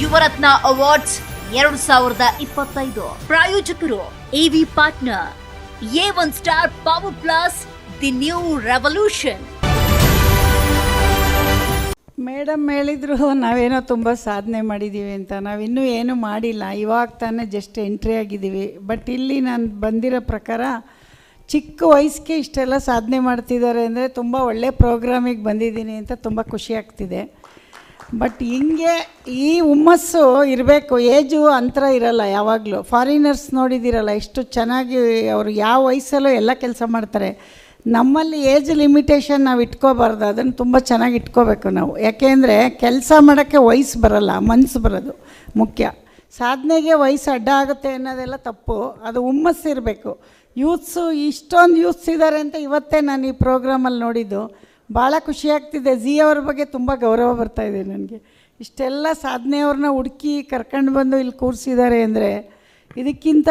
Yuvarathna awards 2025 ಪ್ರಾಯೋಜಕರು AV partner A1 star power plus the new revolution. Madam ಹೇಳಿದ್ರು ನಾವೇನೋ ತುಂಬ ಸಾಧನೆ ಮಾಡಿದ್ದೀವಿ ಅಂತ. ನಾವಿನ್ನೂ ಏನೂ ಮಾಡಿಲ್ಲ, ಇವಾಗ ತಾನೇ ಜಸ್ಟ್ ಎಂಟ್ರಿ ಆಗಿದ್ದೀವಿ. ಬಟ್ ಇಲ್ಲಿ ನಾನು ಬಂದಿರೋ ಪ್ರಕಾರ ಚಿಕ್ಕ ವಯಸ್ಸಿಗೆ ಇಷ್ಟೆಲ್ಲ ಸಾಧನೆ ಮಾಡ್ತಿದ್ದಾರೆ ಅಂದರೆ ತುಂಬ ಒಳ್ಳೆ ಪ್ರೋಗ್ರಾಮಿಗೆ ಬಂದಿದ್ದೀನಿ ಅಂತ ತುಂಬ ಖುಷಿ ಆಗ್ತಿದೆ. ಬಟ್ ಹಿಂಗೆ ಈ ಹುಮ್ಮಸ್ಸು ಇರಬೇಕು, ಏಜು ಅಂತರ ಇರಲ್ಲ ಯಾವಾಗಲೂ. ಫಾರಿನರ್ಸ್ ನೋಡಿದ್ದೀರಲ್ಲ ಎಷ್ಟು ಚೆನ್ನಾಗಿ ಅವರು ಯಾವ ವಯಸ್ಸಲ್ಲೂ ಎಲ್ಲ ಕೆಲಸ ಮಾಡ್ತಾರೆ. ನಮ್ಮಲ್ಲಿ ಏಜ್ ಲಿಮಿಟೇಷನ್ ನಾವು ಇಟ್ಕೋಬಾರ್ದು, ಅದನ್ನು ತುಂಬ ಚೆನ್ನಾಗಿ ಇಟ್ಕೋಬೇಕು ನಾವು. ಯಾಕೆಂದರೆ ಕೆಲಸ ಮಾಡೋಕ್ಕೆ ವಯಸ್ಸು ಬರಲ್ಲ, ಮನಸ್ಸು ಬರೋದು ಮುಖ್ಯ. ಸಾಧನೆಗೆ ವಯಸ್ಸು ಅಡ್ಡ ಆಗುತ್ತೆ ಅನ್ನೋದೆಲ್ಲ ತಪ್ಪು, ಅದು ಹುಮ್ಮಸ್ಸು ಇರಬೇಕು. ಯೂತ್ಸು ಇಷ್ಟೊಂದು ಯೂತ್ಸ್ ಇದ್ದಾರೆ ಅಂತ ಇವತ್ತೇ ನಾನು ಈ ಪ್ರೋಗ್ರಾಮಲ್ಲಿ ನೋಡಿದ್ದು ಭಾಳ ಖುಷಿಯಾಗ್ತಿದೆ. ಅವ್ರ ಬಗ್ಗೆ ತುಂಬ ಗೌರವ ಬರ್ತಾಯಿದೆ ನನಗೆ. ಇಷ್ಟೆಲ್ಲ ಸಾಧನೆಯವ್ರನ್ನ ಹುಡುಕಿ ಕರ್ಕೊಂಡು ಬಂದು ಇಲ್ಲಿ ಕೂರಿಸಿದ್ದಾರೆ ಅಂದರೆ ಇದಕ್ಕಿಂತ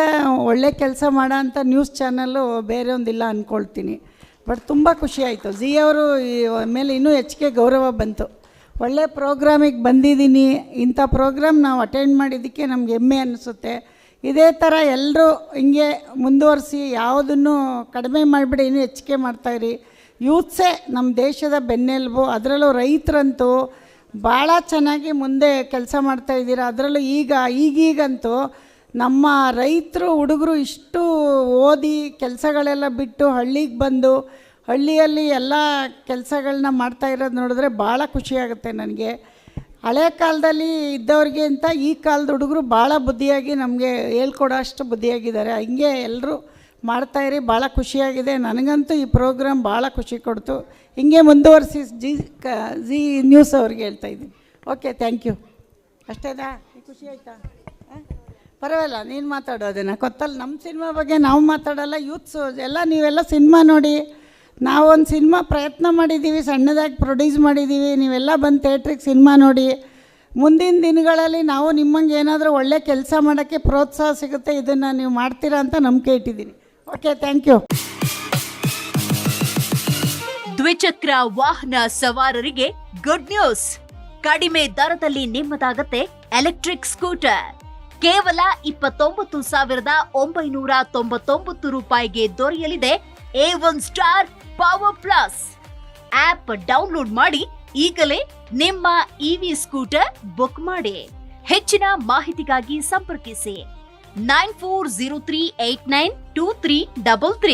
ಒಳ್ಳೆ ಕೆಲಸ ಮಾಡೋ ಅಂಥ ನ್ಯೂಸ್ ಚಾನಲ್ಲು ಬೇರೆ ಒಂದಿಲ್ಲ ಅಂದ್ಕೊಳ್ತೀನಿ. ಬಟ್ ತುಂಬ ಖುಷಿ ಆಯಿತು. ಅವರು ಮೇಲೆ ಇನ್ನೂ ಹೆಚ್ಚಿಗೆ ಗೌರವ ಬಂತು. ಒಳ್ಳೆ ಪ್ರೋಗ್ರಾಮಿಗೆ ಬಂದಿದ್ದೀನಿ. ಇಂಥ ಪ್ರೋಗ್ರಾಮ್ ನಾವು ಅಟೆಂಡ್ ಮಾಡಿದ್ದಕ್ಕೆ ನಮ್ಗೆ ಹೆಮ್ಮೆ ಅನ್ನಿಸುತ್ತೆ. ಇದೇ ಥರ ಎಲ್ಲರೂ ಹಿಂಗೆ ಮುಂದುವರಿಸಿ, ಯಾವುದನ್ನು ಕಡಿಮೆ ಮಾಡಿಬಿಡಿ, ಇನ್ನೂ ಹೆಚ್ಚಿಗೆ ಮಾಡ್ತಾಯಿರಿ. ಯೂತ್ಸೇ ನಮ್ಮ ದೇಶದ ಬೆನ್ನೆಲುಬು. ಅದರಲ್ಲೂ ರೈತರಂತೂ ಭಾಳ ಚೆನ್ನಾಗಿ ಮುಂದೆ ಕೆಲಸ ಮಾಡ್ತಾಯಿದ್ದೀರ. ಅದರಲ್ಲೂ ಈಗೀಗಂತೂ ನಮ್ಮ ರೈತರು ಹುಡುಗರು ಇಷ್ಟು ಓದಿ ಕೆಲಸಗಳೆಲ್ಲ ಬಿಟ್ಟು ಹಳ್ಳಿಗೆ ಬಂದು ಹಳ್ಳಿಯಲ್ಲಿ ಎಲ್ಲ ಕೆಲಸಗಳನ್ನ ಮಾಡ್ತಾಯಿರೋದು ನೋಡಿದ್ರೆ ಭಾಳ ಖುಷಿಯಾಗುತ್ತೆ ನನಗೆ. ಹಳೆ ಕಾಲದಲ್ಲಿ ಇದ್ದವ್ರಿಗೆ ಅಂತ ಈ ಕಾಲದ ಹುಡುಗರು ಭಾಳ ಬುದ್ಧಿಯಾಗಿ ನಮಗೆ ಹೇಳ್ಕೊಡೋ ಅಷ್ಟು ಬುದ್ಧಿಯಾಗಿದ್ದಾರೆ. ಹಿಂಗೆ ಎಲ್ಲರೂ ಮಾಡ್ತಾಯಿರಿ, ಭಾಳ ಖುಷಿಯಾಗಿದೆ. ನನಗಂತೂ ಈ ಪ್ರೋಗ್ರಾಮ್ ಭಾಳ ಖುಷಿ ಕೊಡ್ತು. ಹಿಂಗೆ ಮುಂದುವರಿಸಿ ಜಿ ನ್ಯೂಸ್ ಅವ್ರಿಗೆ ಹೇಳ್ತಾಯಿದ್ದೀನಿ. Okay, thank you. ಅಷ್ಟೇನಾ? ಖುಷಿ ಆಯಿತಾ? ಪರವಾಗಿಲ್ಲ, ನೀನು ಮಾತಾಡೋ. ಅದನ್ನು ಕೊತ್ತಲ್ಲಿ ನಮ್ಮ ಸಿನಿಮಾ ಬಗ್ಗೆ ನಾವು ಮಾತಾಡೋಲ್ಲ. ಯೂತ್ಸು ಎಲ್ಲ ನೀವೆಲ್ಲ ಸಿನಿಮಾ ನೋಡಿ. ನಾವೊಂದು ಸಿನಿಮಾ ಪ್ರಯತ್ನ ಮಾಡಿದ್ದೀವಿ, ಸಣ್ಣದಾಗಿ ಪ್ರೊಡ್ಯೂಸ್ ಮಾಡಿದ್ದೀವಿ. ನೀವೆಲ್ಲ ಬಂದು ಥಿಯೇಟ್ರಿಗೆ ಸಿನಿಮಾ ನೋಡಿ. ಮುಂದಿನ ದಿನಗಳಲ್ಲಿ ನಾವು ನಿಮ್ಮಂಗೆ ಏನಾದರೂ ಒಳ್ಳೆ ಕೆಲಸ ಮಾಡೋಕ್ಕೆ ಪ್ರೋತ್ಸಾಹ ಸಿಗುತ್ತೆ. ಇದನ್ನು ನೀವು ಮಾಡ್ತೀರಾ ಅಂತ ನಂಬಿಕೆ ಇಟ್ಟಿದ್ದೀನಿ. Okay, thank you. ದ್ವಿಚಕ್ರ ವಾಹನ ಸವಾರರಿಗೆ ಗುಡ್ ನ್ಯೂಸ್. ಕಡಿಮೆ ದರದಲ್ಲಿ ನಿಮ್ಮದಾಗತ್ತೆ ಎಲೆಕ್ಟ್ರಿಕ್ ಸ್ಕೂಟರ್. ಕೇವಲ 29,999 ರೂಪಾಯಿಗೆ ದೊರೆಯಲಿದೆ A1 star power plus. App download ಮಾಡಿ ಈಗಲೇ ನಿಮ್ಮ ಇವಿ ಸ್ಕೂಟರ್ ಬುಕ್ ಮಾಡಿ. ಹೆಚ್ಚಿನ ಮಾಹಿತಿಗಾಗಿ ಸಂಪರ್ಕಿಸಿ 9403892333.